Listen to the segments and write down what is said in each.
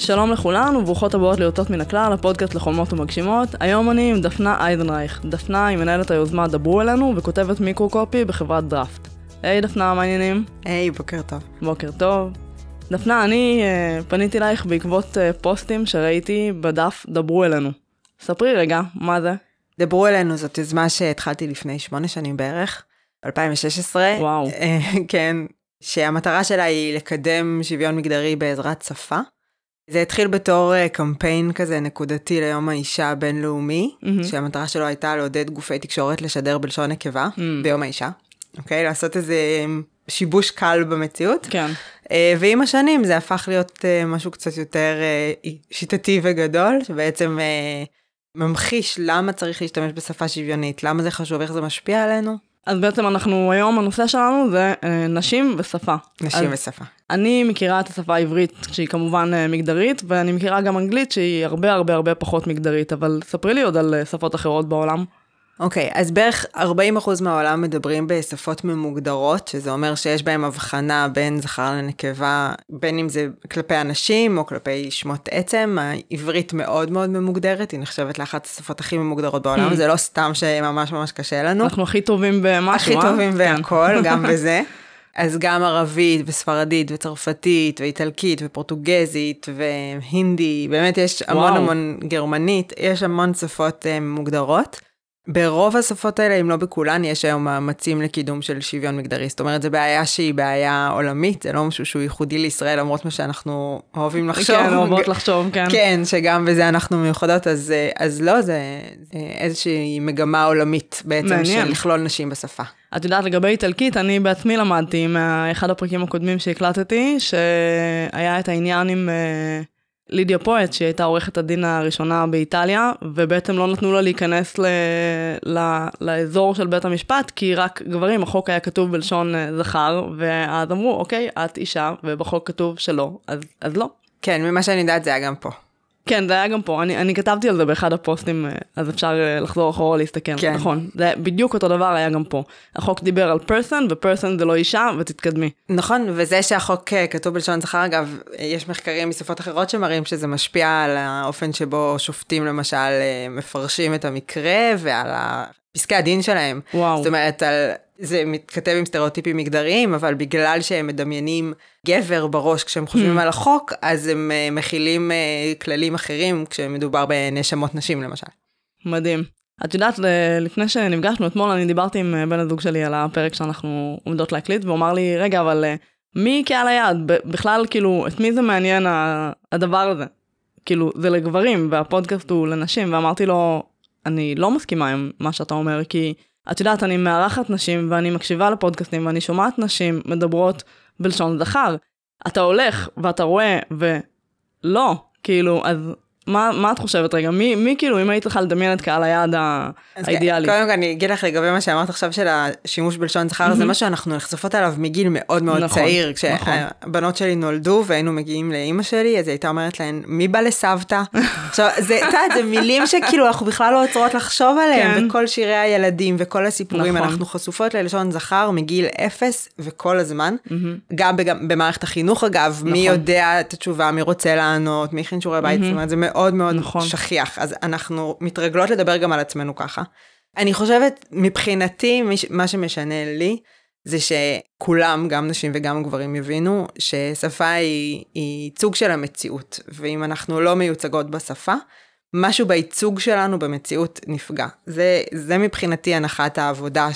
שלום לכולן וברוכות הבאות ליוצאות מן הכלל, הפודקאסט לחולמות ומגשימות. היום אני עם דפנה אייזנרייך. דפנה היא מנהלת היוזמה דברו אלינו וכותבת מיקרו-קופי בחברת דראפט. היי דפנה, מה העניינים? היי, בוקר טוב. בוקר טוב. דפנה, אני פניתי אלייך בעקבות פוסטים שראיתי בדף דברו אלינו. ספרי רגע, מה זה? דברו אלינו זאת יוזמה שהתחלתי לפני 8 שנים בערך, 2016. וואו. כן, שהמטרה שלה היא לקדם שוויון מגדרי בעזרת שפה. זה התחיל בתור קמפיין כזה נקודתי ליום האישה הבינלאומי, שהמטרה שלו הייתה לעודד גופי תקשורת לשדר בלשון נקבה ביום האישה. אוקיי? לעשות איזה שיבוש קל במציאות. כן. ועם השנים זה הפך להיות משהו קצת יותר שיטתי וגדול, שבעצם ממחיש למה צריך להשתמש בשפה שוויונית, למה זה חשוב, איך זה משפיע עלינו. אז בעצם אנחנו היום, הנושא שלנו זה נשים ושפה. נשים ושפה. אני מכירה את השפה העברית שהיא כמובן מגדרית, ואני מכירה גם אנגלית שהיא הרבה הרבה הרבה פחות מגדרית, אבל ספרי לי עוד על שפות אחרות בעולם. אוקיי, אז בערך 40% מהעולם מדברים בשפות ממוגדרות, שזה אומר שיש בהם הבחנה בין זכר לנקבה, בין אם זה כלפי אנשים או כלפי שמות עצם. העברית מאוד מאוד ממוגדרת, היא נחשבת לאחת השפות הכי ממוגדרות בעולם, זה לא סתם שממש ממש קשה לנו. אנחנו הכי טובים במשהו, הכי טובים בהכל, גם בזה. אז גם ערבית וספרדית וצרפתית ואיטלקית ופורטוגזית והינדי, באמת יש המון המון גרמנית, יש המון שפות מוגדרות. ברוב השפות האלה, אם לא בכולן, יש היום מאמצים לקידום של שוויון מגדרי. זאת אומרת, זו בעיה שהיא בעיה עולמית, זה לא משהו שהוא ייחודי לישראל, למרות מה שאנחנו אוהבים לחשוב. כן, אוהבות לחשוב, כן. כן, שגם בזה אנחנו מיוחדות, אז לא, זה איזושהי מגמה עולמית בעצם של לכלול נשים בשפה. את יודעת, לגבי איטלקית, אני בעצמי למדתי מאחד הפרקים הקודמים שהקלטתי, שהיה את העניין עם לידיה פואט, שהיא הייתה עורכת הדין הראשונה באיטליה, ובעצם לא נתנו לה להיכנס לאזור של בית המשפט, כי רק גברים, החוק היה כתוב בלשון זכר, ואז אמרו, אוקיי, את אישה, ובחוק כתוב שלא, אז לא. כן, ממה שאני יודעת זה היה גם פה. כן, זה היה גם פה. אני כתבתי על זה באחד הפוסטים, אז אפשר לחזור אחורה להסתכל. כן. נכון. זה בדיוק אותו דבר היה גם פה. החוק דיבר על פרסון, ופרסון זה לא אישה, ותתקדמי. נכון, וזה שהחוק כתוב בלשון זכר, אגב, יש מחקרים משפות אחרות שמראים שזה משפיע על האופן שבו שופטים למשל מפרשים את המקרה, ועל פסקי הדין שלהם. וואו. זאת אומרת, זה מתכתב עם סטריאוטיפים מגדריים, אבל בגלל שהם מדמיינים גבר בראש כשהם חושבים על החוק, אז הם מכילים כללים אחרים כשמדובר בנאשמות נשים למשל. מדהים. את יודעת, לפני שנפגשנו אתמול, אני דיברתי עם בן הזוג שלי על הפרק שאנחנו עומדות להקליט, והוא אמר לי, רגע, אבל מי קהל היעד? בכלל, כאילו, את מי זה מעניין הדבר הזה? כאילו, זה לגברים, והפודקאסט הוא לנשים, ואמרתי לו, אני לא מסכימה עם מה שאתה אומר, כי את יודעת, אני מארחת נשים, ואני מקשיבה לפודקאסטים, ואני שומעת נשים מדברות בלשון זכר. אתה הולך, ואתה רואה, ולא, כאילו, אז מה את חושבת רגע? מי כאילו, אם היית לך לדמיין את קהל היעד האידיאלי? קודם כל, אני אגיד לך לגבי מה שאמרת עכשיו של השימוש בלשון זכר, זה מה שאנחנו נחשפות עליו מגיל מאוד מאוד צעיר. כשהבנות שלי נולדו והיינו מגיעים לאמא שלי, אז היא הייתה אומרת להן, מי בא לסבתא? עכשיו, זה מילים שכאילו אנחנו בכלל לא עוצרות לחשוב עליהם, וכל שירי הילדים וכל הסיפורים, אנחנו חשופות ללשון זכר מגיל 0 וכל הזמן. גם במערכת החינוך, אגב, מי יודע את התשובה, מי רוצה לענות, מי הכין שיעורי בית, זאת אומרת, זה מאוד מאוד שכיח, אז אנחנו מתרגלות לדבר גם על עצמנו ככה. אני חושבת, מבחינתי, מה שמשנה לי, זה שכולם, גם נשים וגם גברים, יבינו ששפה היא ייצוג של המציאות, ואם אנחנו לא מיוצגות בשפה, משהו בייצוג שלנו במציאות נפגע. זה מבחינתי הנחת העבודה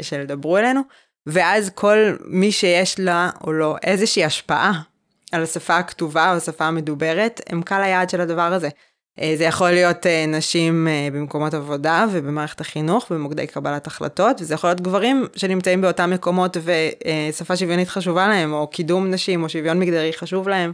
של דברו אלינו, ואז כל מי שיש לה או לא איזושהי השפעה, על השפה הכתובה או השפה המדוברת, הם קהל היעד של הדבר הזה. זה יכול להיות נשים במקומות עבודה ובמערכת החינוך, במוקדי קבלת החלטות, וזה יכול להיות גברים שנמצאים באותם מקומות ושפה שוויונית חשובה להם, או קידום נשים או שוויון מגדרי חשוב להם,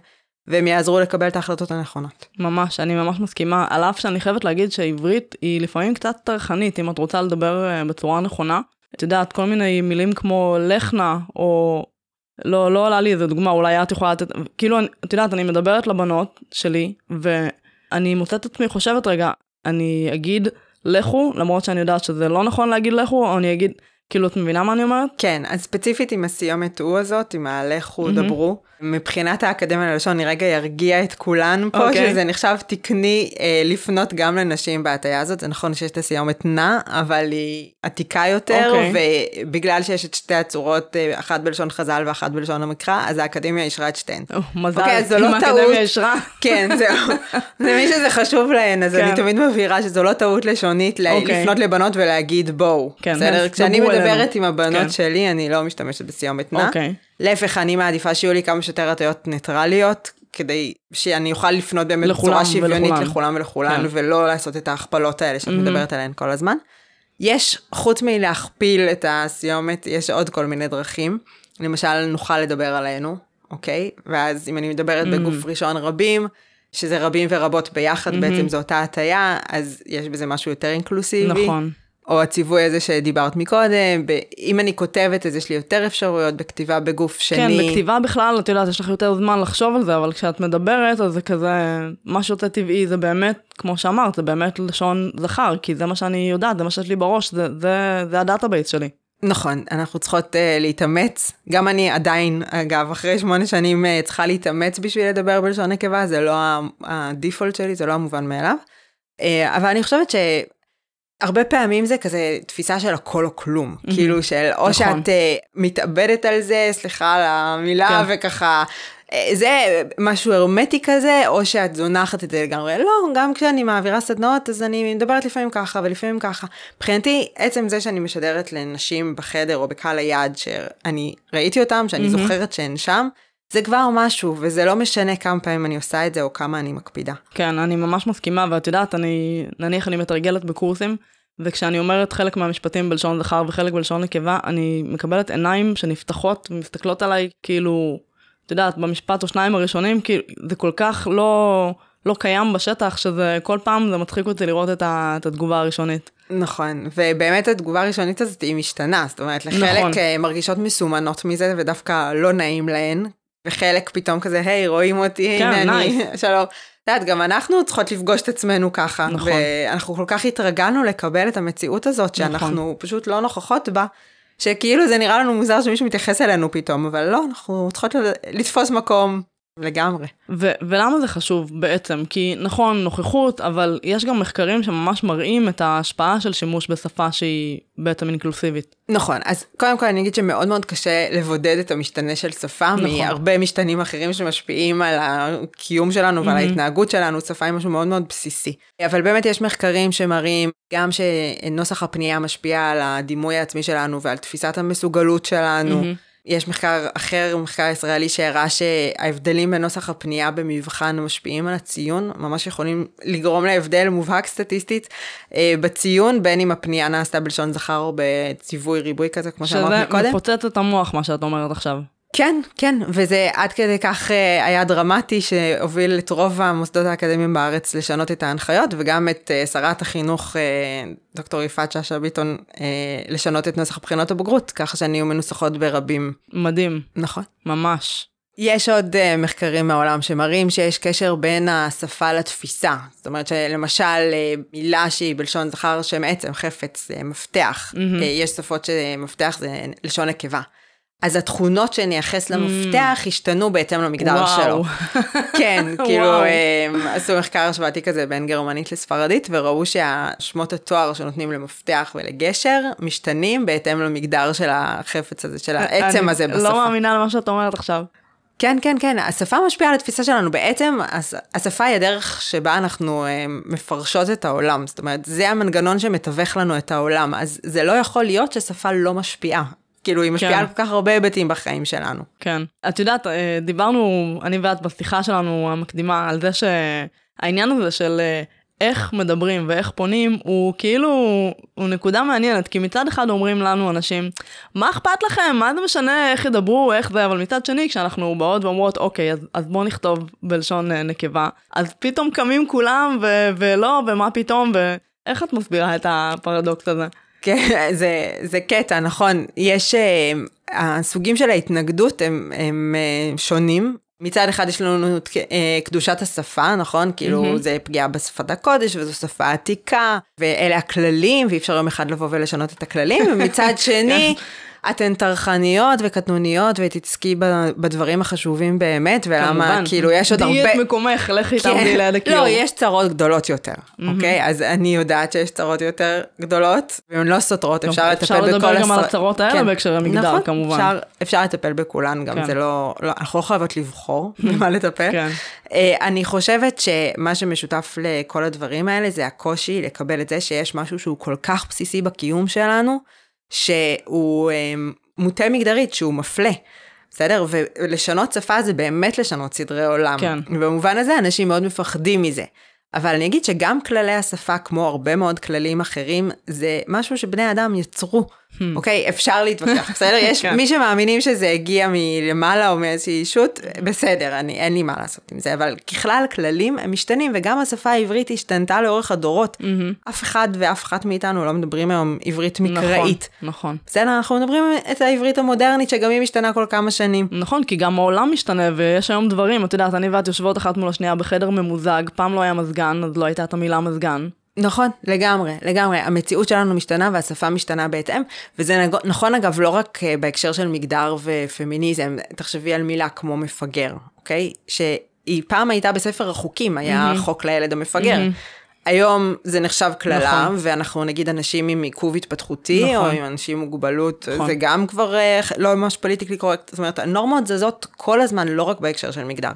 והם יעזרו לקבל את ההחלטות הנכונות. ממש, אני ממש מסכימה. על אף שאני חייבת להגיד שהעברית היא לפעמים קצת טרחנית, אם את רוצה לדבר בצורה נכונה. את יודעת, כל מיני מילים כמו לחנה, או לא עולה לי איזו דוגמה, אולי את יכולה לתת, כאילו, את יודעת, אני מדברת לבנות שלי, ואני מוצאת את עצמי חושבת רגע, אני אגיד לכו, למרות שאני יודעת שזה לא נכון להגיד לכו, או אני אגיד, כאילו, את מבינה מה אני אומרת? כן, אז ספציפית עם הסיומת הוא הזאת, עם הלכו דברו, מבחינת האקדמיה ללשון, אני רגע ירגיע את כולן פה, שזה נחשב תקני לפנות גם לנשים בהטיה הזאת, זה נכון שיש את הסיומת נע, אבל היא עתיקה יותר, ובגלל שיש את שתי הצורות, אחת בלשון חז"ל ואחת בלשון המקרא, אז האקדמיה ישרה את שתיהן. מזל, אם האקדמיה ישרה. כן, זהו. זה מי שזה חשוב להן, אז אני תמיד מבהירה שזו לא טעות לשונית לפנות לבנות ולהגיד בואו. בסדר? כשאני מדברת עם הבנות שלי, אני לא משתמשת בסיומת נע. להפך, אני מעדיפה שיהיו לי כמה שיותר הטיות ניטרליות, כדי שאני אוכל לפנות באמת בצורה שוויונית לכולם ולכולן, ולא לעשות את ההכפלות האלה שאת מדברת עליהן כל הזמן. יש, חוץ מלהכפיל את הסיומת, יש עוד כל מיני דרכים. למשל, נוכל לדבר עלינו, אוקיי? ואז אם אני מדברת בגוף ראשון רבים, שזה רבים ורבות ביחד, בעצם זו אותה הטיה, אז יש בזה משהו יותר אינקלוסיבי. נכון. או הציווי הזה שדיברת מקודם, אם אני כותבת, אז יש לי יותר אפשרויות בכתיבה בגוף שני. כן, בכתיבה בכלל, את יודעת, יש לך יותר זמן לחשוב על זה, אבל כשאת מדברת, אז זה כזה, מה שיוצא טבעי, זה באמת, כמו שאמרת, זה באמת לשון זכר, כי זה מה שאני יודעת, זה מה שיש לי בראש, זה הדאטאבייס שלי. נכון, אנחנו צריכות להתאמץ, גם אני עדיין, אגב, אחרי 8 שנים צריכה להתאמץ בשביל לדבר בלשון נקבה, זה לא הדיפולט שלי, זה לא המובן מאליו, אבל אני חושבת הרבה פעמים זה כזה תפיסה של הכל או כלום, כאילו של או שאת מתאבדת על זה, סליחה על המילה, וככה, זה משהו הרמטי כזה, או שאת זונחת את זה לגמרי. לא, גם כשאני מעבירה סדנאות, אז אני מדברת לפעמים ככה ולפעמים ככה. מבחינתי, עצם זה שאני משדרת לנשים בחדר או בקהל היעד, שאני ראיתי אותם, שאני זוכרת שהן שם, זה כבר משהו, וזה לא משנה כמה פעמים אני עושה את זה, או כמה אני מקפידה. כן, אני ממש מסכימה, ואת יודעת, נניח אני מתרגלת בקורסים, וכשאני אומרת חלק מהמשפטים בלשון זכר וחלק בלשון נקבה, אני מקבלת עיניים שנפתחות ומסתכלות עליי, כאילו, את יודעת, במשפט או שניים הראשונים, כאילו, זה כל כך לא קיים בשטח, שזה כל פעם זה מצחיק אותי לראות את התגובה הראשונית. נכון, ובאמת התגובה הראשונית הזאת היא משתנה, זאת אומרת, לחלק מרגישות מסומנות מזה, ודווקא לא נעים להן, וחלק פתאום כזה, היי, רואים אותי, הנה אני, שלום. יודעת, גם אנחנו צריכות לפגוש את עצמנו ככה, ואנחנו כל כך התרגלנו לקבל את המציאות הזאת, שאנחנו פשוט לא נוכחות בה, שכאילו זה נראה לנו מוזר שמישהו מתייחס אלינו פתאום, אבל לא, אנחנו צריכות לתפוס מקום לגמרי. ולמה זה חשוב בעצם? כי נכון, נוכחות, אבל יש גם מחקרים שממש מראים את ההשפעה של שימוש בשפה שהיא בעצם אינקלוסיבית. נכון, אז קודם כל אני אגיד שמאוד מאוד קשה לבודד את המשתנה של שפה, מהרבה משתנים אחרים שמשפיעים על הקיום שלנו ועל ההתנהגות שלנו, שפה היא משהו מאוד מאוד בסיסי. אבל באמת יש מחקרים שמראים גם שנוסח הפנייה משפיע על הדימוי העצמי שלנו ועל תפיסת המסוגלות שלנו, יש מחקר אחר, מחקר ישראלי שהראה שההבדלים בנוסח הפנייה במבחן משפיעים על הציון, ממש יכולים לגרום להבדל מובהק סטטיסטית בציון, בין אם הפנייה נעשתה בלשון זכר או בציווי ריבוי כזה, כמו שאמרת קודם. שזה מפוצץ את המוח, מה שאת אומרת עכשיו. כן, כן, וזה עד כדי כך היה דרמטי שהוביל את רוב המוסדות האקדמיים בארץ לשנות את ההנחיות, וגם את שרת החינוך, דוקטור יפעת שאשא ביטון, לשנות את נוסח בחינות הבגרות, ככה שהן מנוסחות ברבים. מדהים. נכון. ממש. יש עוד מחקרים מהעולם שמראים שיש קשר בין השפה לתפיסה. זאת אומרת שלמשל מילה שהיא בלשון זכר שם עצם, חפץ, מפתח. יש שפות שמפתח זה לשון נקבה. אז התכונות שנייחס למפתח השתנו בהתאם למגדר שלו. כן, כאילו עשו מחקר השוואתי כזה בין גרמנית לספרדית, וראו שהשמות התואר שנותנים למפתח ולגשר, משתנים בהתאם למגדר של החפץ הזה, של העצם הזה בשפה. לא מאמינה למה שאת אומרת עכשיו. כן, כן, כן, השפה משפיעה על התפיסה שלנו. בעצם השפה היא הדרך שבה אנחנו מפרשות את העולם. זאת אומרת, זה המנגנון שמתווך לנו את העולם. אז זה לא יכול להיות ששפה לא משפיעה. כאילו, היא משפיעה על כל כך הרבה היבטים בחיים שלנו. כן. את יודעת, דיברנו, אני ואת בשיחה שלנו המקדימה, על זה שהעניין הזה של איך מדברים ואיך פונים, הוא כאילו, הוא נקודה מעניינת, כי מצד אחד אומרים לנו אנשים, מה אכפת לכם? מה זה משנה איך ידברו, איך זה, אבל מצד שני, כשאנחנו באות ואומרות, אוקיי, אז בוא נכתוב בלשון נקבה, אז פתאום קמים כולם, ולא, ומה פתאום, ואיך את מסבירה את הפרדוקס הזה? כן, זה קטע, נכון. יש, הסוגים של ההתנגדות הם שונים, מצד אחד יש לנו קדושת השפה, נכון? כאילו זה פגיעה בשפת הקודש, וזו שפה עתיקה, ואלה הכללים, ואי אפשר יום אחד לבוא ולשנות את הכללים, ומצד שני, אתן טרחניות וקטנוניות, ותתעסקי בדברים החשובים באמת, ולמה כאילו יש עוד הרבה... תהיי את מקומך, לכי תעמדי ליד הכיור. לא, יש צרות גדולות יותר, אוקיי? אז אני יודעת שיש צרות יותר גדולות, והן לא סותרות, אפשר לטפל בכל... אפשר לדבר גם על הצרות האלה בהקשר המגדר, כמובן. אפשר לטפל בכולן, גם זה לא... אנחנו לא חייבות לבחור במה לטפל. אני חושבת שמה שמשותף לכל הדברים האלה, זה הקושי לקבל את זה שיש משהו שהוא כל כך בסיסי בקיום שלנו, שהוא מוטה מגדרית, שהוא מפלה, בסדר? ולשנות שפה זה באמת לשנות סדרי עולם. כן. ובמובן הזה אנשים מאוד מפחדים מזה. אבל אני אגיד שגם כללי השפה, כמו הרבה מאוד כללים אחרים, זה משהו שבני אדם יצרו. אוקיי? אפשר להתווכח, בסדר? יש מי שמאמינים שזה הגיע מלמעלה או מאיזושהי אישות, בסדר, אין לי מה לעשות עם זה, אבל ככלל כללים הם משתנים, וגם השפה העברית השתנתה לאורך הדורות. אף אחד ואף אחת מאיתנו לא מדברים היום עברית מקראית. נכון. בסדר, אנחנו מדברים את העברית המודרנית, שגם היא משתנה כל כמה שנים. נכון, כי גם העולם משתנה, ויש היום דברים, את יודעת, אני ואת יושבות אחת מול השנייה בחדר ממוזג, פעם לא היה מזגן, אז לא הייתה את המילה מזגן. נכון, לגמרי, לגמרי. המציאות שלנו משתנה והשפה משתנה בהתאם, וזה נכון אגב לא רק בהקשר של מגדר ופמיניזם, תחשבי על מילה כמו מפגר, אוקיי? שהיא פעם הייתה בספר החוקים, היה חוק לילד המפגר. היום זה נחשב כללה, ואנחנו נגיד אנשים עם עיכוב התפתחותי, או עם אנשים עם מוגבלות, זה גם כבר לא ממש פוליטיקלי קורקט, זאת אומרת, הנורמות זזות כל הזמן, לא רק בהקשר של מגדר.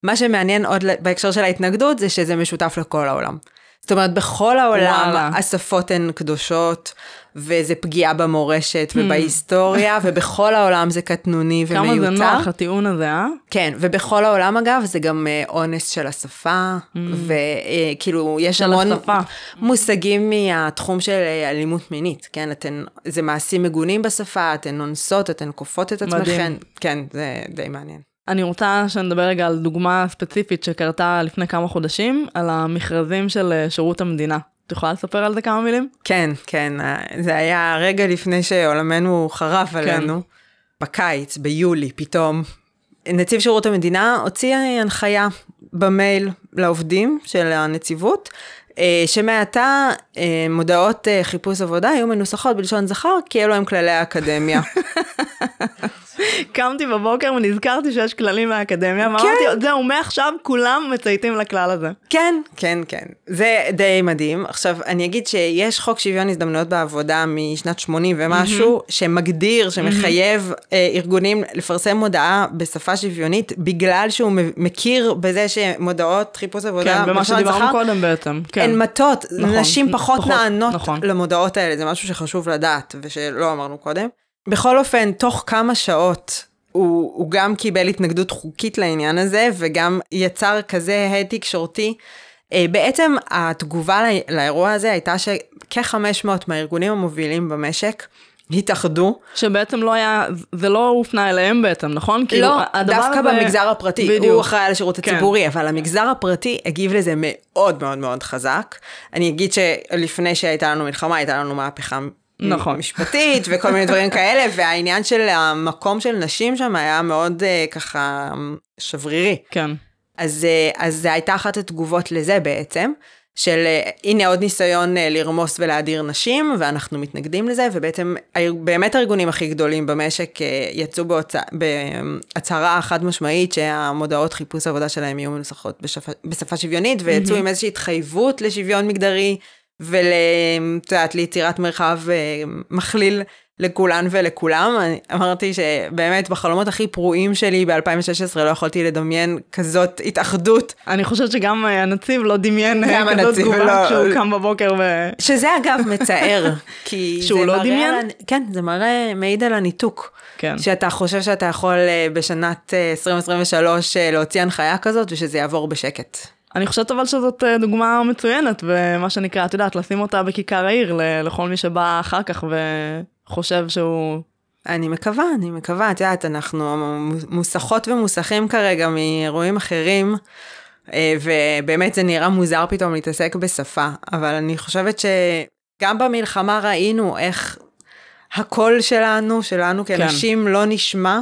מה שמעניין עוד בהקשר של ההתנגדות, זה שזה משותף לכל העולם. זאת אומרת, בכל העולם השפות הן קדושות, וזה פגיעה במורשת ובהיסטוריה, ובכל העולם זה קטנוני ומיותר. כמה זה נוח הטיעון הזה, אה? כן, ובכל העולם אגב, זה גם אונס של השפה, וכאילו יש המון מושגים מהתחום של אלימות מינית, כן? זה מעשים מגונים בשפה, אתן אונסות, אתן כופות את עצמכן. כן, זה די מעניין. אני רוצה שנדבר רגע על דוגמה ספציפית שקרתה לפני כמה חודשים, על המכרזים של שירות המדינה. את יכולה לספר על זה כמה מילים? כן, כן. זה היה רגע לפני שעולמנו חרב עלינו. בקיץ, ביולי, פתאום. נציב שירות המדינה הוציא הנחיה במייל לעובדים של הנציבות, שמעתה מודעות חיפוש עבודה היו מנוסחות בלשון זכר, כי אלו הם כללי האקדמיה. קמתי בבוקר ונזכרתי שיש כללים מהאקדמיה, ואמרתי, זהו, מעכשיו כולם מצייתים לכלל הזה. כן, כן, כן. זה די מדהים. עכשיו, אני אגיד שיש חוק שוויון הזדמנויות בעבודה משנת 80 ומשהו, שמגדיר, שמחייב ארגונים לפרסם מודעה בשפה שוויונית, בגלל שהוא מכיר בזה שמודעות חיפוש עבודה, כן, במה שדיברנו קודם בעצם. הן מטות, נשים פחות נענות למודעות האלה, זה משהו שחשוב לדעת, ושלא אמרנו קודם. בכל אופן, תוך כמה שעות, הוא גם קיבל התנגדות חוקית לעניין הזה, וגם יצר כזה הד תקשורתי. בעצם התגובה לאירוע הזה הייתה שכ-500 מהארגונים המובילים במשק התאחדו. שבעצם לא היה, זה לא הופנה אליהם בעצם, נכון? לא, דווקא במגזר הפרטי. בדיוק. הוא אחראי על השירות הציבורי, אבל המגזר הפרטי הגיב לזה מאוד מאוד מאוד חזק. אני אגיד שלפני שהייתה לנו מלחמה, הייתה לנו מהפכה משפטית וכל מיני דברים כאלה, והעניין של המקום של נשים שם היה מאוד ככה שברירי. כן. אז זה הייתה אחת התגובות לזה בעצם, של הנה עוד ניסיון לרמוס ולהדיר נשים, ואנחנו מתנגדים לזה, ובעצם באמת הארגונים הכי גדולים במשק יצאו בהצהרה חד משמעית, שהמודעות חיפוש העבודה שלהם יהיו מנוסחות בשפה שוויונית, ויצאו עם איזושהי התחייבות לשוויון מגדרי, ליצירת מרחב מכליל לכולן ולכולם. אמרתי שבאמת בחלומות הכי פרועים שלי ב-2016 לא יכולתי לדמיין כזאת התאחדות. אני חושבת שגם הנציב לא דמיין כזאת תגובה כשהוא קם בבוקר שזה אגב מצער. שהוא לא דמיין? כן, זה מעיד על הניתוק. שאתה חושב שאתה יכול בשנת 2023 להוציא הנחיה כזאת ושזה יעבור בשקט. אני חושבת אבל שזאת דוגמה מצוינת, ומה שנקרא, את יודעת, לשים אותה בכיכר העיר, לכל מי שבא אחר כך וחושב שהוא... אני מקווה, את יודעת, אנחנו מוסכות ומוסכים כרגע מאירועים אחרים, ובאמת זה נראה מוזר פתאום להתעסק בשפה, אבל אני חושבת שגם במלחמה ראינו איך הקול שלנו כנשים לא נשמע,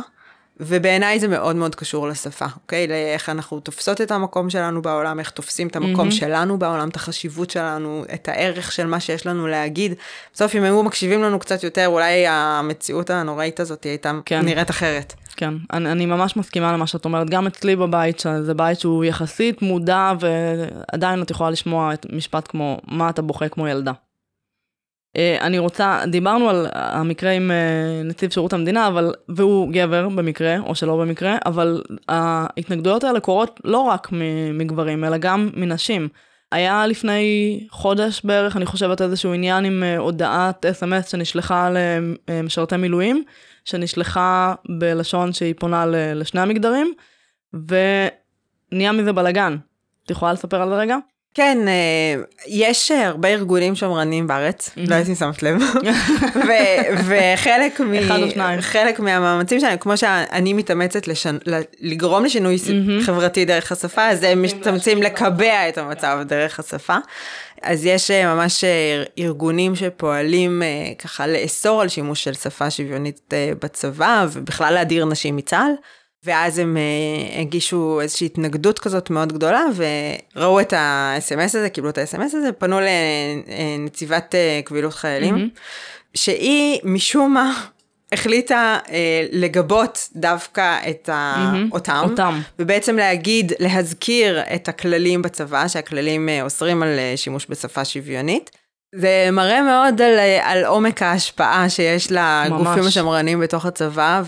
ובעיניי זה מאוד מאוד קשור לשפה, אוקיי? לאיך אנחנו תופסות את המקום שלנו בעולם, איך תופסים את המקום שלנו בעולם, את החשיבות שלנו, את הערך של מה שיש לנו להגיד. בסוף, אם היו מקשיבים לנו קצת יותר, אולי המציאות הנוראית הזאת הייתה נראית אחרת. כן, אני ממש מסכימה למה שאת אומרת, גם אצלי בבית, זה בית שהוא יחסית מודע, ועדיין את יכולה לשמוע את משפט כמו, מה אתה בוכה כמו ילדה. דיברנו על המקרה עם נציב שירות המדינה, והוא גבר במקרה, או שלא במקרה, אבל ההתנגדויות האלה קורות לא רק מגברים, אלא גם מנשים. היה לפני חודש בערך, אני חושבת איזשהו עניין עם הודעת SMS שנשלחה למשרתי מילואים, שנשלחה בלשון שהיא פונה לשני המגדרים, ונהיה מזה בלגן. את יכולה לספר על זה רגע? כן, יש הרבה ארגונים שמרנים בארץ, לא הייתי שמת לב, וחלק מהמאמצים שלנו, כמו שאני מתאמצת לגרום לשינוי חברתי דרך השפה, אז הם מתאמצים לקבע את המצב דרך השפה, אז יש ממש ארגונים שפועלים ככה לאסור על שימוש של שפה שוויונית בצבא, ובכלל להדיר נשים מצה"ל, ואז הם הגישו איזושהי התנגדות כזאת מאוד גדולה, וראו את ה-SMS הזה, קיבלו את ה-SMS הזה, פנו לנציבת קבילות חיילים, שהיא משום מה החליטה לגבות דווקא אותם, ובעצם להזכיר את הכללים בצבא, שהכללים אוסרים על שימוש בשפה שוויונית, זה מראה מאוד על עומק ההשפעה שיש לגופים השמרנים בתוך הצבא,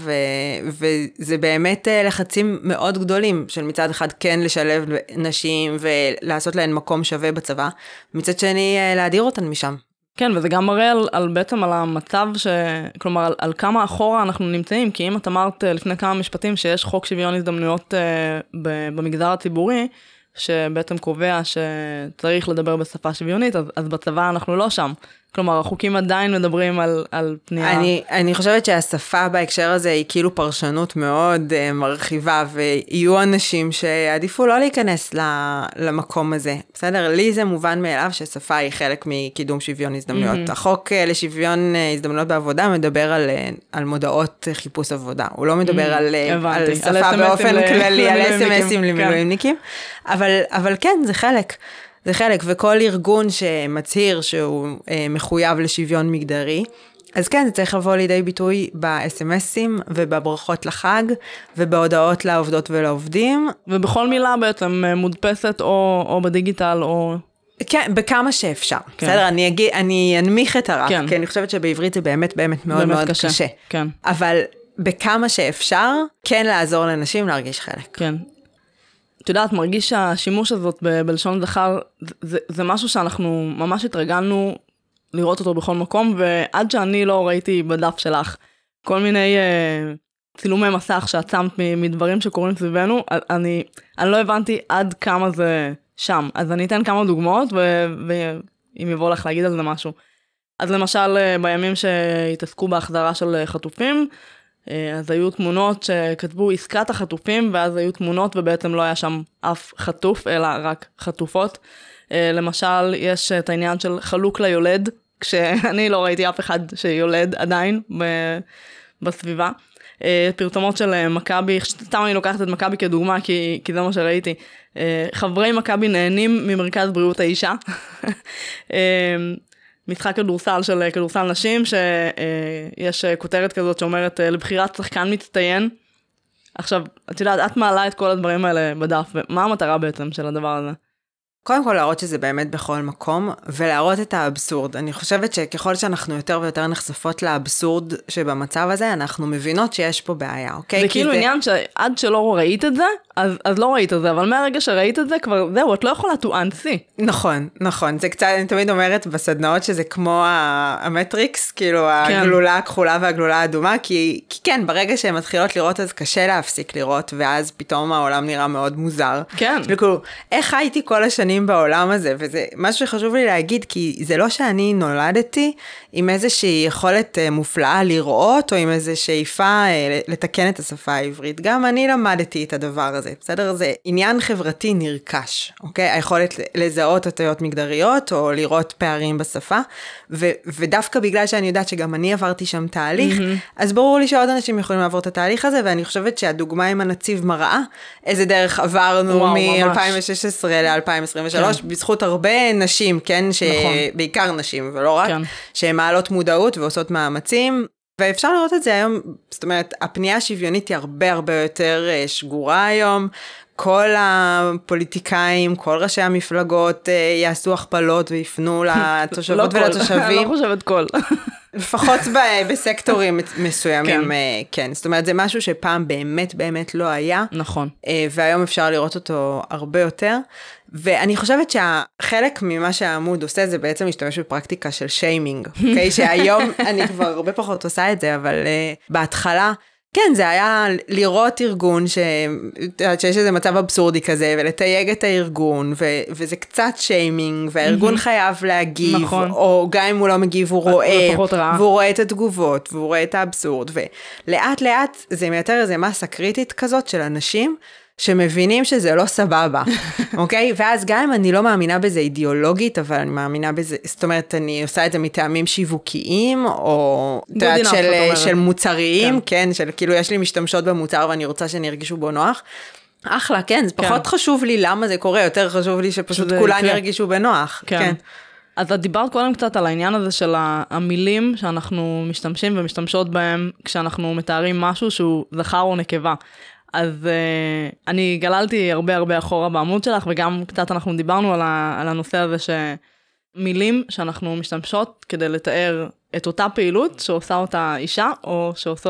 וזה באמת לחצים מאוד גדולים, של מצד אחד כן לשלב נשים, ולעשות להן מקום שווה בצבא, מצד שני להדיר אותן משם. כן, וזה גם מראה בעצם על המצב, כלומר על כמה אחורה אנחנו נמצאים, כי אם את אמרת לפני כמה משפטים שיש חוק שוויון הזדמנויות במגזר הציבורי, שבעצם קובע שצריך לדבר בשפה שוויונית, אז בצבא אנחנו לא שם. כלומר, החוקים עדיין מדברים על פנייה. אני חושבת שהשפה בהקשר הזה היא כאילו פרשנות מאוד מרחיבה, ויהיו אנשים שעדיפו לא להיכנס למקום הזה. בסדר? לי זה מובן מאליו ששפה היא חלק מקידום שוויון הזדמנויות. החוק לשוויון הזדמנויות בעבודה מדבר על מודעות חיפוש עבודה. הוא לא מדבר על שפה באופן כללי, על SMSים למילואימניקים. אבל כן, זה חלק. זה חלק, וכל ארגון שמצהיר שהוא מחויב לשוויון מגדרי, אז כן, זה צריך לבוא לידי ביטוי ב-SMSים ובברכות לחג, ובהודעות לעובדות ולעובדים. ובכל מילה בעצם מודפסת או בדיגיטל או... כן, בכמה שאפשר. כן. בסדר, אני אנמיך את הרף, כן. כי אני חושבת שבעברית זה באמת מאוד מאוד קשה. כן. אבל בכמה שאפשר, כן לעזור לנשים להרגיש חלק. כן. את יודעת, מרגיש שהשימוש הזאת בלשון זכר, זה משהו שאנחנו ממש התרגלנו לראות אותו בכל מקום, ועד שאני לא ראיתי בדף שלך כל מיני צילומי מסך שעצמת מדברים שקורים סביבנו, אני לא הבנתי עד כמה זה שם. אז אני אתן כמה דוגמאות, ואם יבוא לך להגיד על זה משהו. אז למשל, בימים שהתעסקו בהחזרה של חטופים, אז היו תמונות שכתבו עסקת החטופים, ואז היו תמונות ובעצם לא היה שם אף חטוף, אלא רק חטופות. למשל, יש את העניין של חלוק ליולד, כשאני לא ראיתי אף אחד שיולד עדיין בסביבה. פרסומות של מכבי, סתם אני לוקחת את מכבי כדוגמה, כי זה מה שראיתי. חברי מכבי נהנים ממרכז בריאות האישה. משחק כדורסל של כדורסל נשים, שיש כותרת כזאת שאומרת לבחירת שחקן מצטיין. עכשיו, את יודעת, את מעלה את כל הדברים האלה בדף, ומה המטרה בעצם של הדבר הזה? קודם כל להראות שזה באמת בכל מקום, ולהראות את האבסורד. אני חושבת שככל שאנחנו יותר ויותר נחשפות לאבסורד שבמצב הזה, אנחנו מבינות שיש פה בעיה, אוקיי? זה כאילו עניין שעד שלא ראית את זה, אז לא ראית את זה, אבל מהרגע שראית את זה, כבר זהו, את לא יכולה to unsee. נכון. זה קצת, אני תמיד אומרת בסדנאות שזה כמו המטריקס, כאילו הגלולה הכחולה והגלולה האדומה, כי כן, ברגע שהן מתחילות לראות, אז קשה להפסיק לראות, ואז פתאום העולם נראה מאוד מוזר. כן. וכאילו, איך הייתי כל השנים שנים בעולם הזה, וזה משהו שחשוב לי להגיד, כי זה לא שאני נולדתי עם איזושהי יכולת מופלאה לראות, או עם איזו שאיפה לתקן את השפה העברית. גם אני למדתי את הדבר הזה, בסדר? זה עניין חברתי נרכש, אוקיי? היכולת לזהות הטיות מגדריות, או לראות פערים בשפה, ודווקא בגלל שאני יודעת שגם אני עברתי שם תהליך, אז ברור לי שעוד אנשים יכולים לעבור את התהליך הזה, ואני חושבת שהדוגמה עם הנציב מראה, איזה דרך עברנו מ-2016 ל-2023, בזכות הרבה נשים, כן? בעיקר נשים, ולא רק, שהן מעלות מודעות ועושות מאמצים, ואפשר לראות את זה היום, זאת אומרת, הפנייה השוויונית היא הרבה הרבה יותר שגורה היום, כל הפוליטיקאים, כל ראשי המפלגות יעשו הכפלות ויפנו לתושבות ולתושבים. אני לא חושבת כל. לפחות בסקטורים מסוימים, כן. זאת אומרת, זה משהו שפעם באמת באמת לא היה. נכון. והיום אפשר לראות אותו הרבה יותר. ואני חושבת שהחלק ממה שהעמוד עושה, זה בעצם להשתמש בפרקטיקה של שיימינג. אוקיי? שהיום אני כבר הרבה פחות עושה את זה, אבל בהתחלה, כן, זה היה לראות ארגון שיש איזה מצב אבסורדי כזה, ולתייג את הארגון, וזה קצת שיימינג, והארגון חייב להגיב, נכון. או גם אם הוא לא מגיב, הוא רואה, והוא רואה את התגובות, והוא רואה את האבסורד, ולאט לאט זה מייתר איזה מסה קריטית כזאת של אנשים, שמבינים שזה לא סבבה, אוקיי? ואז גם אם אני לא מאמינה בזה אידיאולוגית, אבל אני מאמינה בזה, זאת אומרת, אני עושה את זה מטעמים שיווקיים, או של מוצריים, כן, של כאילו יש לי משתמשות במוצר, ואני רוצה שאני ארגישו בו נוח. אחלה, כן, זה פחות חשוב לי למה זה קורה, יותר חשוב לי שפשוט כולן ירגישו בנוח, כן. אז את דיברת קודם קצת על העניין הזה של המילים שאנחנו משתמשים ומשתמשות בהם, כשאנחנו מתארים משהו שהוא זכר או נקבה. אז אני גללתי הרבה אחורה בעמוד שלך, וגם קצת אנחנו דיברנו על הנושא הזה שמילים שאנחנו משתמשות כדי לתאר את אותה פעילות שעושה אותה אישה, או שעושה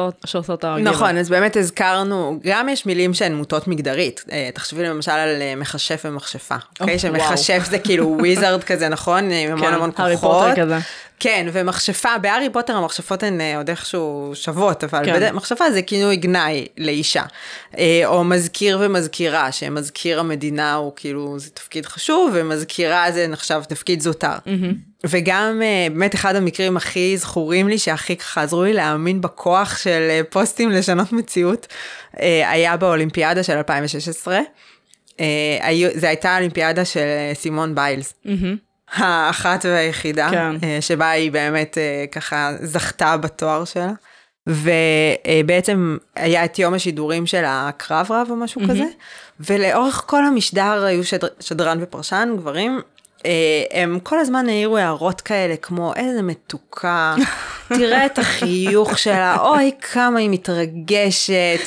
אותה גבר. נכון, אז באמת הזכרנו, גם יש מילים שהן מוטות מגדרית. תחשבי למשל על מכשף ומכשפה, אוקיי? שמכשף זה כאילו וויזרד כזה, נכון? עם המון כוחות. הארי פוטר כזה. כן, ומכשפה, בהארי פוטר המכשפות הן עוד איכשהו שוות, אבל מכשפה זה כינוי גנאי לאישה. או מזכיר ומזכירה, שמזכיר המדינה הוא כאילו, זה תפקיד חשוב, ומזכירה זה נחשב תפקיד זוטר. וגם באמת אחד המקרים הכי זכורים לי, שהכי ככה עזרו לי להאמין בכוח של פוסטים לשנות מציאות, היה באולימפיאדה של 2016. זה הייתה האולימפיאדה של סימון ביילס. האחת והיחידה, שבה היא באמת ככה זכתה בתואר שלה. ובעצם היה את יום השידורים של הקרב רב או משהו כזה, ולאורך כל המשדר היו שדרן ופרשן, גברים, הם כל הזמן העירו הערות כאלה, כמו איזה מתוקה, תראה את החיוך שלה, אוי כמה היא מתרגשת.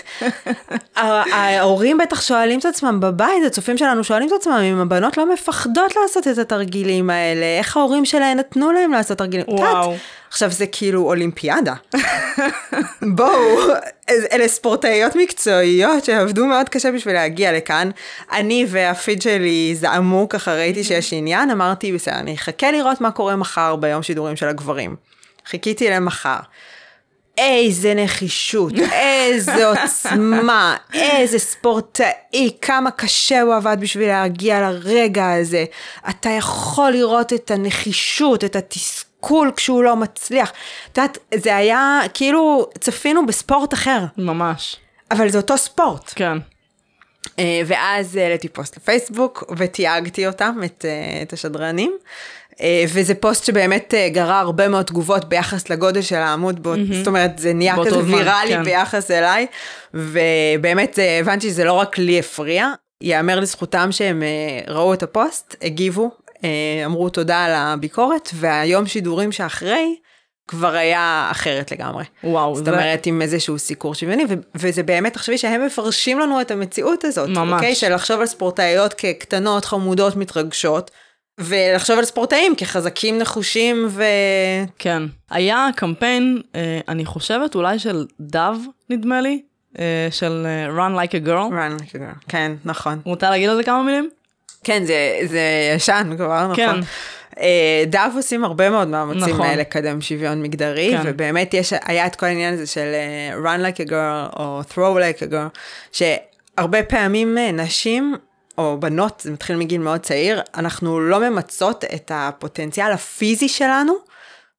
ההורים בטח שואלים את עצמם בבית, הצופים שלנו שואלים את עצמם, אם הבנות לא מפחדות לעשות את התרגילים האלה, איך ההורים שלהם נתנו להם לעשות תרגילים? וואו. עכשיו זה כאילו אולימפיאדה. בואו, אלה ספורטאיות מקצועיות שעבדו מאוד קשה בשביל להגיע לכאן. אני והפיד שלי זעמו, ככה ראיתי שיש עניין, אמרתי, בסדר, אני אחכה לראות מה קורה מחר ביום שידורים של הגברים. חיכיתי למחר. איזה נחישות, איזה עוצמה, איזה ספורטאי, כמה קשה הוא עבד בשביל להגיע לרגע הזה. אתה יכול לראות את הנחישות, את התסכול כשהוא לא מצליח. את יודעת, זה היה כאילו צפינו בספורט אחר. ממש. אבל זה אותו ספורט. כן. ואז העליתי פוסט לפייסבוק ותייגתי אותם, את השדרנים. וזה פוסט שבאמת גרר הרבה מאוד תגובות ביחס לגודל של העמוד, זאת אומרת, זה נהיה כזה ויראלי ביחס אליי, ובאמת הבנתי שזה לא רק לי הפריע, יאמר לזכותם שהם ראו את הפוסט, הגיבו, אמרו תודה על הביקורת, והיום שידורים שאחרי, כבר היה אחרת לגמרי. וואו. זאת אומרת, עם איזשהו סיקור שוויוני, וזה באמת, תחשבי שהם מפרשים לנו את המציאות הזאת. ממש. אוקיי? של לחשוב על ספורטאיות כקטנות, חמודות, מתרגשות, ולחשוב על ספורטאים כחזקים, נחושים כן. היה קמפיין, אני חושבת אולי של דב, נדמה לי, של Run Like a Girl. Run Like a Girl, כן, נכון. רוצה להגיד על זה כמה מילים? כן, זה ישן כבר, נכון. דב עושים הרבה מאוד מאמצים לקדם שוויון מגדרי, ובאמת היה את כל העניין הזה של Run Like a Girl, או Throw Like a Girl, שהרבה פעמים נשים או בנות, זה מתחיל מגיל מאוד צעיר, אנחנו לא ממצות את הפוטנציאל הפיזי שלנו,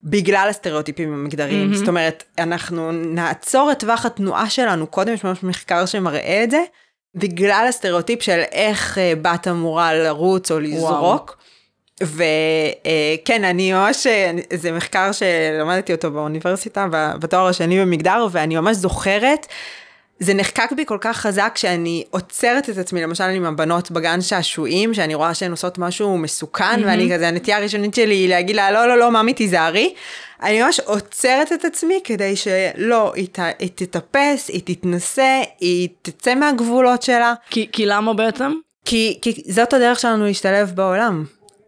בגלל הסטריאוטיפים המגדריים. זאת אומרת, אנחנו נעצור את טווח התנועה שלנו, קודם יש ממש מחקר שמראה את זה, בגלל הסטריאוטיפ של איך בת אמורה לרוץ או לזרוק, וכן, אני ממש, זה מחקר שלמדתי אותו באוניברסיטה, בתואר השני במגדר, ואני ממש זוכרת, זה נחקק בי כל כך חזק, שאני עוצרת את עצמי, למשל עם הבנות בגן שעשועים, שאני רואה שהן עושות משהו מסוכן, ואני כזה, הנטייה הראשונית שלי היא להגיד לה, לא, לא, לא, ממי תיזהרי, אני ממש עוצרת את עצמי, כדי שלא, היא תתאפס, היא תתנסה, היא תצא מהגבולות שלה. כי למה בעצם? כי זאת הדרך שלנו להשתלב בעולם.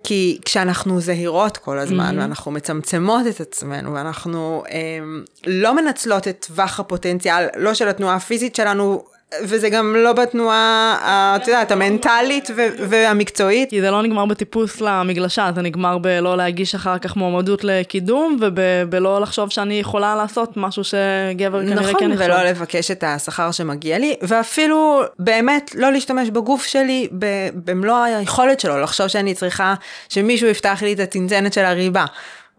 כי כשאנחנו זהירות כל הזמן, ואנחנו מצמצמות את עצמנו, ואנחנו לא מנצלות את טווח הפוטנציאל, לא של התנועה הפיזית שלנו, וזה גם לא בתנועה, אתה יודעת, המנטלית והמקצועית. כי זה לא נגמר בטיפוס למגלשה, זה נגמר בלא להגיש אחר כך מועמדות לקידום, ובלא לחשוב שאני יכולה לעשות משהו שגבר כנראה כן יכול. נכון, ולא לבקש את השכר שמגיע לי, ואפילו באמת לא להשתמש בגוף שלי במלוא היכולת שלו, לחשוב שאני צריכה שמישהו יפתח לי את הצנצנת של הריבה.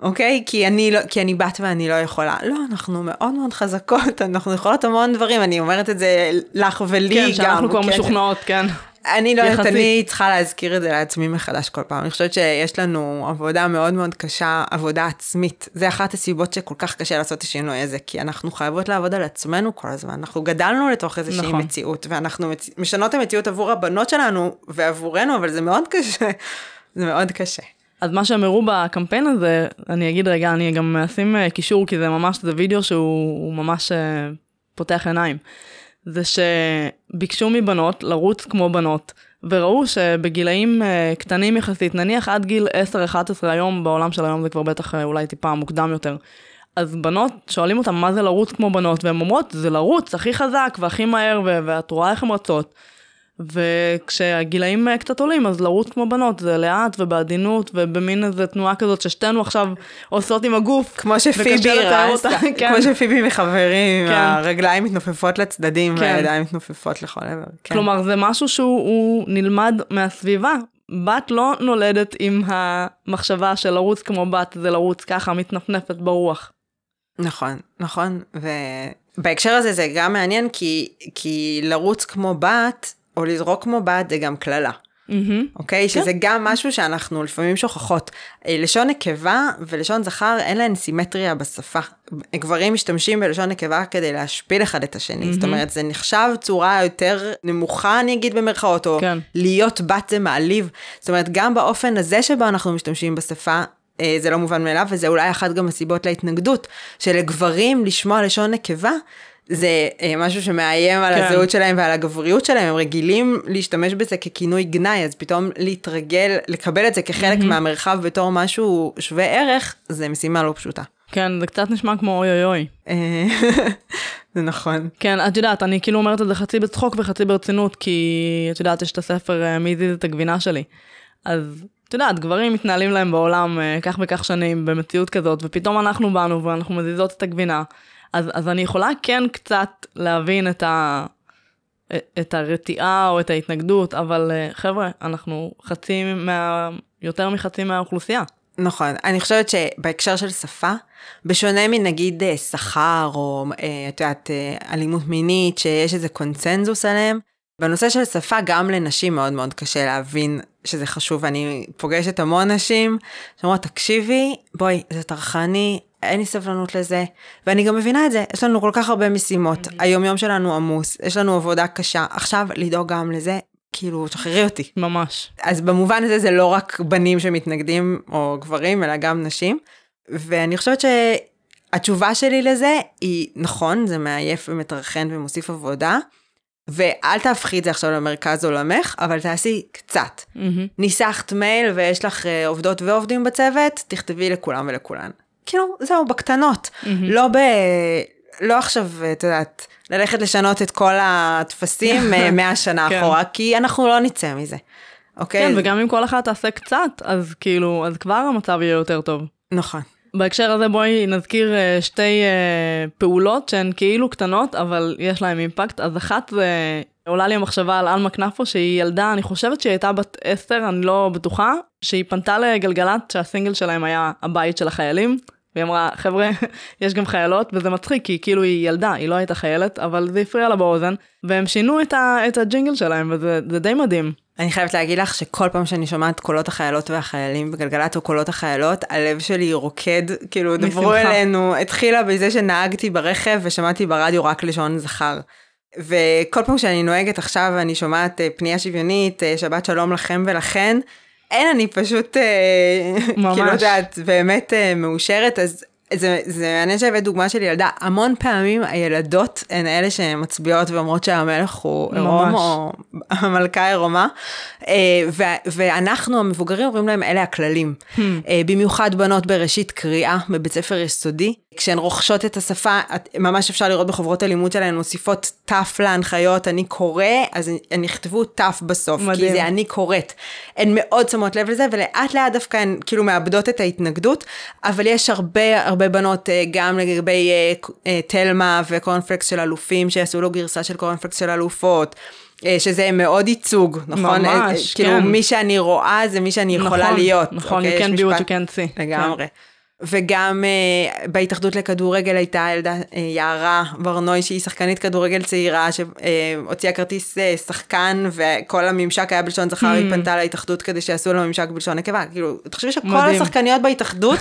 אוקיי? כי אני בת ואני לא יכולה. לא, אנחנו מאוד מאוד חזקות, אנחנו יכולות המון דברים, אני אומרת את זה לך ולי גם. כן, שאנחנו כבר משוכנעות, כן. אני לא יודעת, אני צריכה להזכיר את זה לעצמי מחדש כל פעם. אני חושבת שיש לנו עבודה מאוד מאוד קשה, עבודה עצמית. זה אחת הסיבות שכל כך קשה לעשות את השינוי הזה, כי אנחנו חייבות לעבוד על עצמנו כל הזמן. אנחנו גדלנו לתוך איזושהי מציאות, ואנחנו משנות המציאות עבור הבנות שלנו ועבורנו, אבל זה מאוד קשה. זה מאוד קשה. אז מה שהם הראו בקמפיין הזה, אני אגיד רגע, אני גם אשים קישור, כי זה ממש, זה וידאו שהוא ממש פותח עיניים. זה שביקשו מבנות לרוץ כמו בנות, וראו שבגילאים קטנים יחסית, נניח עד גיל 10-11 היום, בעולם של היום זה כבר בטח אולי טיפה מוקדם יותר, אז בנות שואלים אותם מה זה לרוץ כמו בנות, והן אומרות, זה לרוץ הכי חזק והכי מהר, ואת רואה איך הן רצות. וכשהגילאים קצת עולים, אז לרוץ כמו בנות, זה לאט ובעדינות, ובמין איזו תנועה כזאת ששתינו עכשיו עושות עם הגוף. כמו שפיבי כמו שפיבי וחברים, הרגליים מתנופפות לצדדים, והידיים מתנופפות לכל עבר. כלומר, זה משהו שהוא נלמד מהסביבה. בת לא נולדת עם המחשבה של לרוץ כמו בת, זה לרוץ ככה, מתנפנפת ברוח. נכון, נכון. ובהקשר הזה זה גם מעניין, כי לרוץ כמו בת, או לזרוק כמו בת, זה גם כללה. אוקיי? שזה גם משהו שאנחנו לפעמים שוכחות. לשון נקבה ולשון זכר, אין להן סימטריה בשפה. גברים משתמשים בלשון נקבה כדי להשפיל אחד את השני. זאת אומרת, זה נחשב צורה יותר נמוכה, אני אגיד במרכאות, או להיות בת זה מעליב. זאת אומרת, גם באופן הזה שבו אנחנו משתמשים בשפה, זה לא מובן מאליו, וזה אולי אחת גם הסיבות להתנגדות, שלגברים לשמוע לשון נקבה, זה משהו שמאיים על הזהות שלהם ועל הגבריות שלהם, הם רגילים להשתמש בזה ככינוי גנאי, אז פתאום להתרגל, לקבל את זה כחלק מהמרחב בתור משהו שווה ערך, זה משימה לא פשוטה. כן, זה קצת נשמע כמו אוי אוי אוי. זה נכון. כן, את יודעת, אני כאילו אומרת את זה חצי בצחוק וחצי ברצינות, כי את יודעת, יש את הספר מי הזיז את הגבינה שלי. אז את יודעת, גברים מתנהלים להם בעולם כך וכך שנים במציאות כזאת, ופתאום אנחנו באנו ואנחנו מזיזות את הגבינה. אז אני יכולה כן קצת להבין את הרתיעה או את ההתנגדות, אבל חבר'ה, אנחנו יותר מחצי מהאוכלוסייה. נכון, אני חושבת שבהקשר של שפה, בשונה מנגיד שכר או את יודעת, אלימות מינית, שיש איזה קונצנזוס עליהם, בנושא של שפה גם לנשים מאוד מאוד קשה להבין שזה חשוב. אני פוגשת המון נשים שאומרות, תקשיבי, בואי, זה טרחני, אין לי סבלנות לזה, ואני גם מבינה את זה, יש לנו כל כך הרבה משימות, היום יום שלנו עמוס, יש לנו עבודה קשה, עכשיו לדאוג גם לזה, כאילו, שחררי אותי. ממש. אז במובן הזה זה לא רק בנים שמתנגדים, או גברים, אלא גם נשים, ואני חושבת שהתשובה שלי לזה היא, נכון, זה מעייף ומתרחן ומוסיף עבודה, ואל תהפכי את זה עכשיו למרכז עולמך, אבל תעשי קצת. ניסחת מייל ויש לך עובדות ועובדים בצוות, תכתבי לכולם ולכולן. כאילו, זהו, בקטנות. לא עכשיו, את יודעת, ללכת לשנות את כל התפסים 100 שנה אחורה, כי אנחנו לא נצא מזה. אוקיי? כן, וגם אם כל אחד תעשה קצת, אז כאילו, אז כבר המצב יהיה יותר טוב. נכון. בהקשר הזה בואי נזכיר שתי פעולות שהן כאילו קטנות, אבל יש להן אימפקט. אז אחת זה עולה לי המחשבה על אלמה כנפו, שהיא ילדה, אני חושבת שהיא הייתה בת 10, אני לא בטוחה, שהיא פנתה לגלגלת שהסינגל שלהם היה הבית של החיילים, והיא אמרה, חבר'ה, יש גם חיילות, וזה מצחיק, כי כאילו היא ילדה, היא לא הייתה חיילת, אבל זה הפריע לה באוזן, והם שינו את הג'ינגל שלהם, וזה די מדהים. אני חייבת להגיד לך שכל פעם שאני שומעת קולות החיילות והחיילים בגלגלת או קולות החיילות, הלב שלי רוקד, כאילו דברו אלינו, התחילה בזה שנהגתי ברכב ושמעתי ברדיו רק לשון זכר. וכל פעם שאני נוהגת עכשיו ואני שומעת פנייה שוויונית, שבת שלום לכם ולכן, אין, אני פשוט, כאילו יודעת, באמת מאושרת, אז זה מעניין שהבאת דוגמה של ילדה, המון פעמים הילדות הן אלה שמצביעות ואומרות שהמלך הוא עירום או המלכה עירומה, ואנחנו המבוגרים אומרים להם אלה הכללים, במיוחד בנות בראשית קריאה בבית ספר יסודי, כשהן רוכשות את השפה, ממש אפשר לראות בחוברות הלימוד שלהן, מוסיפות תף להנחיות, אני קורא, אז הן יכתבו תף בסוף, מדהים. כי זה אני קוראת. הן מאוד שמות לב לזה, ולאט לאט דווקא הן כאילו מאבדות את ההתנגדות, אבל יש הרבה בנות, גם לגבי תלמה וקורנפלקס של אלופים, שיעשו לו גרסה של קורנפלקס של אלופות, שזה מאוד ייצוג, נכון? ממש, כאילו, כן. מי שאני רואה, זה מי שאני יכולה להיות. נכון, you can be what you can see. לגמרי. וגם בהתאחדות לכדורגל הייתה ילדה יערה ורנוי, שהיא שחקנית כדורגל צעירה, שהוציאה כרטיס שחקן, וכל הממשק היה בלשון זכר, היא פנתה להתאחדות כדי שיעשו לו ממשק בלשון נקבה. כאילו, תחשבי שכל השחקניות בהתאחדות,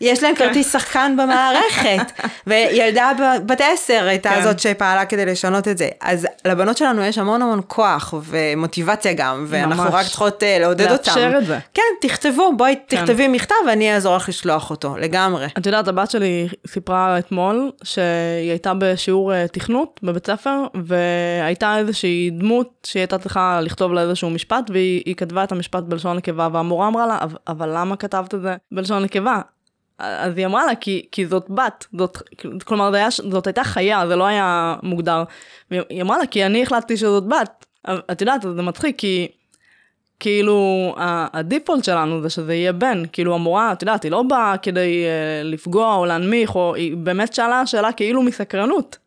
יש להם כרטיס שחקן במערכת, וילדה בת 10 הייתה הזאת שפעלה כדי לשנות את זה. אז לבנות שלנו יש המון כוח, ומוטיבציה גם, ואנחנו רק צריכות לעודד אותם. לאפשר את זה. כן, תכתבו, בואי תכתבי מכתב, ואני אעזור לך לשלוח אותו, לגמרי. את יודעת, הבת שלי סיפרה אתמול שהיא הייתה בשיעור תכנות בבית ספר, והייתה איזושהי דמות שהיא הייתה צריכה לכתוב לה איזשהו משפט, והיא כתבה את המשפט בלשון נקבה, והמורה אמרה לה, אבל למה כתבת את זה בלשון נקבה? אז היא אמרה לה, כי זאת בת, כלומר, זאת הייתה חיה, זה לא היה מוגדר. והיא אמרה לה, כי אני החלטתי שזאת בת. את יודעת, זה מצחיק, כי כאילו, הדיפולט שלנו זה שזה יהיה בן, כאילו המורה, את יודעת, היא לא באה כדי לפגוע או להנמיך, או היא באמת שאלה כאילו מסקרנות.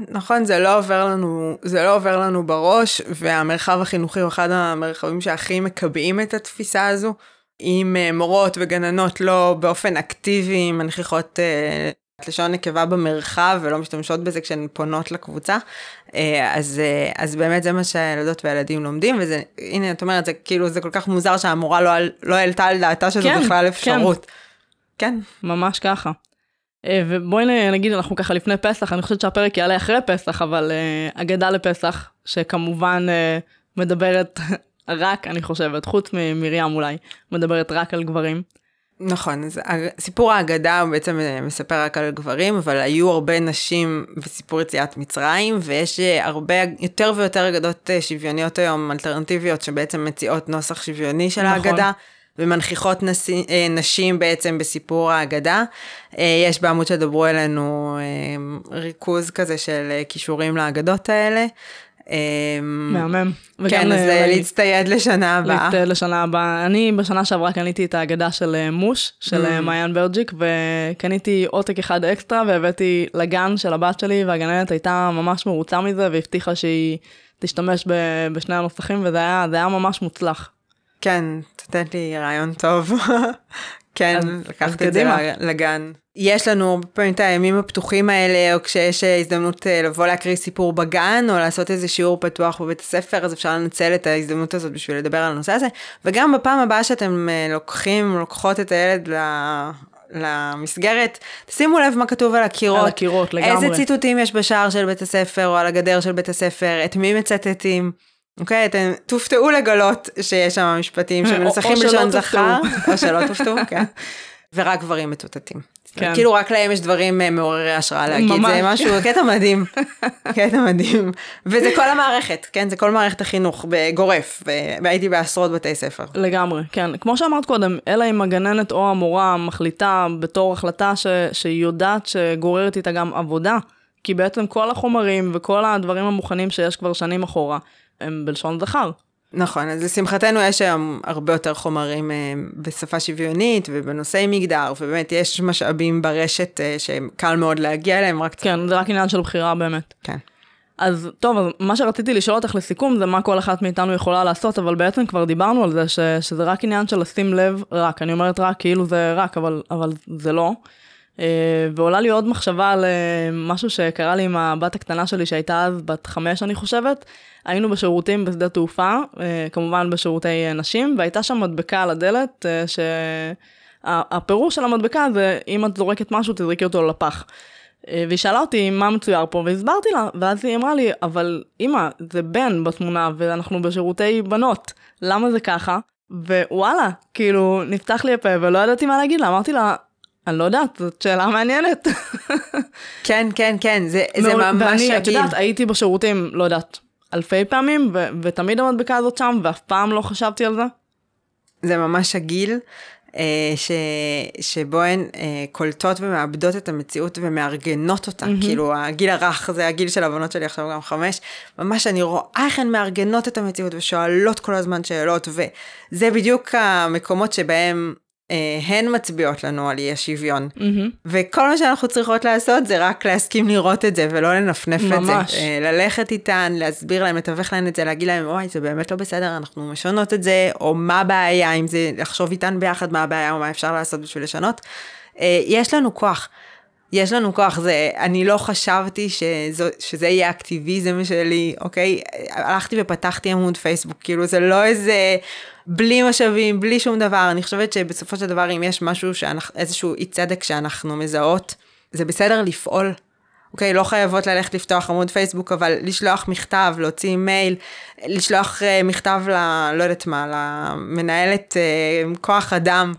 נכון, זה לא עובר לנו בראש, והמרחב החינוכי הוא אחד המרחבים שהכי מקבעים את התפיסה הזו, עם מורות וגננות לא באופן אקטיבי, מנכיחות לשון נקבה במרחב, ולא משתמשות בזה כשהן פונות לקבוצה, אז באמת זה מה שהילדות והילדים לומדים, וזה, הנה, את אומרת, זה כאילו, זה כל כך מוזר שהמורה לא העלתה על דעתה שזו בכלל אפשרות. כן. ממש ככה. ובואי נגיד, אנחנו ככה לפני פסח, אני חושבת שהפרק יעלה אחרי פסח, אבל אגדה לפסח, שכמובן מדברת רק, אני חושבת, חוץ ממרים אולי, מדברת רק על גברים. נכון, אז סיפור האגדה הוא בעצם מספר רק על גברים, אבל היו הרבה נשים בסיפור יציאת מצרים, ויש הרבה יותר ויותר אגדות שוויוניות היום, אלטרנטיביות, שבעצם מציעות נוסח שוויוני של האגדה, ומנכיחות נשים בעצם בסיפור האגדה. יש בעמוד שדברו אלינו ריכוז כזה של קישורים לאגדות האלה, מהמם. כן, אז להצטייד לשנה הבאה. להצטייד לשנה הבאה. אני בשנה שעברה קניתי את האגדה של מוש, של מעיין ברג'יק, וקניתי עותק אחד אקסטרה, והבאתי לגן של הבת שלי, והגננת הייתה ממש מרוצה מזה, והבטיחה שהיא תשתמש בשני הנוסחים, וזה היה ממש מוצלח. כן, תתת לי רעיון טוב. כן, לקחת את זה לגן. יש לנו פעמים את הימים הפתוחים האלה, או כשיש הזדמנות לבוא להקריא סיפור בגן, או לעשות איזה שיעור פתוח בבית הספר, אז אפשר לנצל את ההזדמנות הזאת בשביל לדבר על הנושא הזה. וגם בפעם הבאה שאתם לוקחות את הילד למסגרת, תשימו לב מה כתוב על הקירות. על הקירות, לגמרי. איזה ציטוטים יש בשער של בית הספר, או על הגדר של בית הספר, את מי מצטטים. אוקיי, אתם תופתעו לגלות שיש שם משפטים שמנוסחים בלשון זכר, או שלא תופתעו, כן. ורק גברים מצוטטים. כאילו רק להם יש דברים מעוררי השראה להגיד, זה משהו, קטע מדהים, קטע מדהים. וזה כל המערכת, כן, זה כל מערכת החינוך בגורף, והייתי בעשרות בתי ספר. לגמרי, כן. כמו שאמרת קודם, אלא אם הגננת או המורה מחליטה בתור החלטה שהיא יודעת שגוררת איתה גם עבודה, כי בעצם כל החומרים וכל הדברים המוכנים שיש כבר שנים אחורה, הם בלשון זכר. נכון, אז לשמחתנו יש היום הרבה יותר חומרים בשפה שוויונית ובנושאי מגדר, ובאמת יש משאבים ברשת שקל מאוד להגיע אליהם. כן, זה רק עניין של בחירה באמת. כן. אז טוב, אז מה שרציתי לשאול אותך לסיכום, זה מה כל אחת מאיתנו יכולה לעשות, אבל בעצם כבר דיברנו על זה, שזה רק עניין של לשים לב רק. אני אומרת רק, כאילו זה רק, אבל זה לא. ועולה לי עוד מחשבה על משהו שקרה לי עם הבת הקטנה שלי, שהייתה אז בת 5, אני חושבת. היינו בשירותים בשדה תעופה, כמובן בשירותי נשים, והייתה שם מדבקה על הדלת, שהפירוש של המדבקה זה, אם את זורקת משהו, תזרקי אותו לפח. והיא שאלה אותי מה מצויר פה, והסברתי לה, ואז היא אמרה לי, אבל אמא, זה בן בתמונה, ואנחנו בשירותי בנות, למה זה ככה? ווואלה, כאילו, נפתח לי הפה, ולא ידעתי מה להגיד לה, אמרתי לה, אני לא יודעת, זאת שאלה מעניינת. כן, כן, כן, זה ממש ואני, את יודעת, הייתי בשירותים, לא יודעת, אלפי פעמים, ותמיד המדבקה הזאת שם, ואף פעם לא חשבתי על זה. זה ממש הגיל, שבו הן קולטות ומאבדות את המציאות ומארגנות אותה, כאילו הגיל הרך, זה הגיל של הבנות שלי עכשיו גם 5, ממש אני רואה איך הן מארגנות את המציאות ושואלות כל הזמן שאלות, וזה בדיוק המקומות שבהם הן מצביעות לנו על אי השוויון, וכל מה שאנחנו צריכות לעשות זה רק להסכים לראות את זה ולא לנפנף את זה, ללכת איתן, להסביר להם, לתווך להן את זה, להגיד להם, אוי, זה באמת לא בסדר, אנחנו משונות את זה, או מה הבעיה, אם זה לחשוב איתן ביחד מה הבעיה, או מה אפשר לעשות בשביל לשנות. יש לנו כוח, יש לנו כוח, אני לא חשבתי שזה יהיה האקטיביזם שלי, אוקיי? הלכתי ופתחתי עמוד פייסבוק, כאילו זה לא איזה בלי משאבים, בלי שום דבר, אני חושבת שבסופו של דבר אם יש משהו, איזשהו אי צדק שאנחנו מזהות, זה בסדר לפעול, אוקיי? לא חייבות ללכת לפתוח עמוד פייסבוק, אבל לשלוח מכתב, להוציא מייל, לשלוח מכתב לא יודעת מה, למנהלת כוח אדם,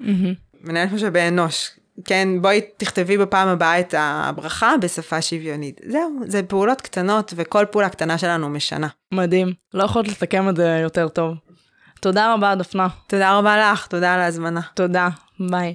מנהלת משאבי אנוש, כן, בואי תכתבי בפעם הבאה את הברכה בשפה שוויונית. זהו, זה פעולות קטנות, וכל פעולה קטנה שלנו משנה. מדהים. לא יכולת לסכם את זה יותר טוב. תודה רבה, דפנה. תודה רבה לך, תודה על ההזמנה. תודה, ביי.